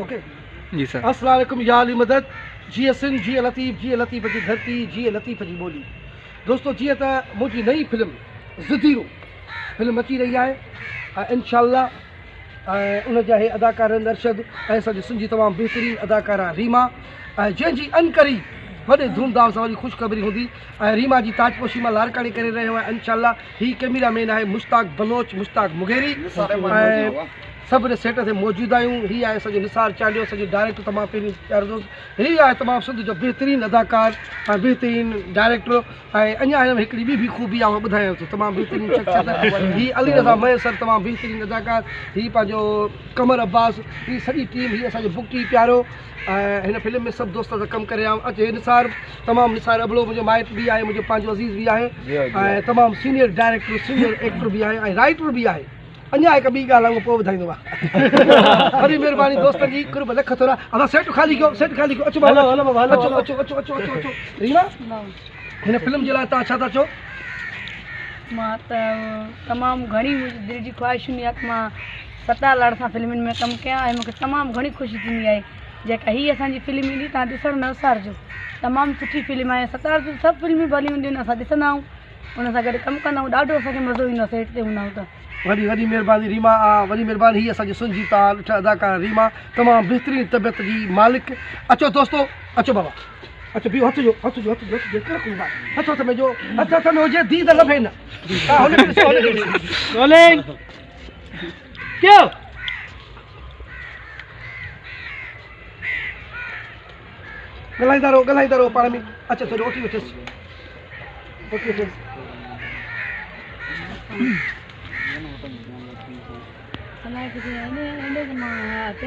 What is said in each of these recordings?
Okay जी sir. अस्सलाम वालेकुम या अली मदद जी हसन जी लतीफ़ जी धरती जी लतीफ़ जी बोली। दोस्तों जीअं त मुंहिंजी नई फिल्म ज़दीरो फिल्म अची रही आहे इंशाअल्लाह उन जा हे अदाकार अरशद ऐं असांजी सिंधी तमामु बहितरीनु अदाकारा रीमा जंहिंजी अनकरी वॾे धूमधाम सां वरी ख़ुशख़बरी हूंदी रीमा जी ताजपोशी मां लारकाणी करे रहियो आहे इंशाअल्लाह। ही कैमरामैन आहे मुश्ताक बलोच मुश्ताक मुगेरी सब सेट से मौजूद आहियूं। ही आहे असांजो निसार चांडियो असांजो डायरेक्टर तमामु पहिरीं प्यारो दोस्त। ही आहे तमामु सिंध जो बहितरीनु अदाकार ऐं बहितरीनु डायरेक्टर ऐं अञा हिन में हिकिड़ी ॿी खूबी आहे ॿुधायां थो तमामु बहितरीनु शख़्सियत। ही अली रज़ा मैसर तमामु बहितरीनु अदाकार। ही पंहिंजो कमर अब्बास ही सॼी टीम ही असांजो बुकी प्यारो हिन फिल्म में सभु दोस्त सां कमु करे आहियां। अचे निसार तमामु निसार अबलो मुंहिंजो माइट बि आहे मुंहिंजो पंहिंजो अज़ीज़ बि आहे ऐं तमामु सीनियर डायरेक्टर सीनियर एक्टर बि आहे ऐं राइटर बि आहे। अञा हिकु ॿी ॻाल्हि आहे पोइ ॿुधाईंदो आहे। वरी महिरबानी दोस्तनि जी कुर्ब लख थोरा असां सेट ख़ाली कयो सेट ख़ाली कयो। अचो अचो अचो अचो अचो अचो रीमा हिन फिल्म जे लाइ तव्हां छा था चओ? मां त तमामु घणी मुंहिंजी दिलि जी ख़्वाहिश हूंदी आहे त मां सतार लाड़ सां फिल्मुनि में कमु कयां ऐं मूंखे तमामु घणी ख़ुशी थींदी आहे जेका हीअ असांजी फिल्म ईंदी तव्हां ॾिसणु न विसारिजो। तमामु सुठी फिल्म आहे। सतार जूं सभु फिल्मूं भली हूंदियूं आहिनि असां ॾिसंदा आहियूं उन सां गॾु कमु कंदा आहियूं ॾाढो असांखे मज़ो ईंदो आहे सेट ते हूंदा आहियूं त। वॾी वॾी महिरबानी रीमा वॾी महिरबानी। ही असांजी सुंजी ताल ॾिठा अदाकार रीमा तमामु बहितरीनु तबियत जी मालिक। अचो दोस्तो अचो बाबा अचो बीहो हथ जो हथ जो हथ जो हथ हथ में जो हथ हथ में हुजे दी त लभे न। क्यों ॻाल्हाईंदा रहो पाण में। अच्छा थोरो ओटी वठेसि ओटी वठेसि।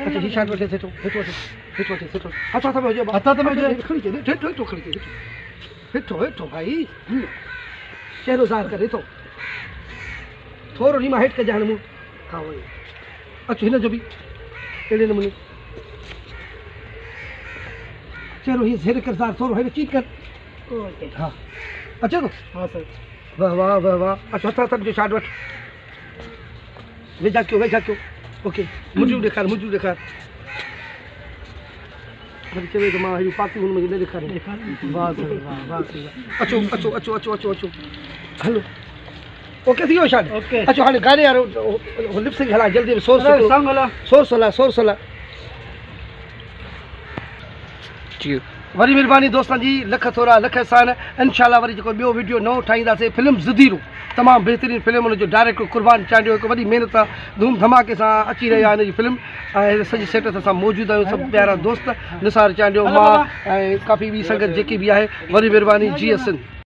अच्छा ही शाट वठेसि हेठो हेठो हेठो वठेसि हेठो हथ हथ में हुजे हथ हथ में हुजे खड़ी के हेठो हेठो खड़ी के हेठो हेठो भाई चेहरो ज़ाहिर कर हेठो थोरो रीमा हेठि कजांइ मुंहुं। हा वही अचो हिन जो बि अहिड़े नमूने चेहरो हीअ ज़ेर कर ज़ाहिर थोरो हेॾो चीक कर। हा अचे थो हा सर वाह वाह वाह वाह। अच्छा हथ हथ जो शाट वठ वेझा कयो ओके मुंहिंजो ॾेखार वरी चवे त मां हेॾी पाकी हुन मुंहिंजी न ॾेखारे। वाह सर वाह वाह अचो अचो अचो अचो अचो अचो हलो ओके थी वियो शाट ओके। अचो हाणे गाने वारो लिपसिंग हलाए जल्दी में सोर सला जी वरी महिरबानी दोस्तनि जी लख थोरा लख एहसान। इंशाअल्लाह वरी जेको ॿियो वीडियो नओं ठाहींदासीं। फिल्म ज़दीरो तमामु बहितरीनु फिल्म हुनजो डायरेक्टर कुर्बान चांडियो हिकु वॾी महिनत सां धूम धमाके सां अची रही आहे हिन जी फिल्म ऐं सॼी सेट ते असां मौजूदु आहियूं सभु प्यारा दोस्त निसार चांडियो मां ऐं काफ़ी ॿी संगत जेकी बि आहे। वरी महिरबानी जी हसन।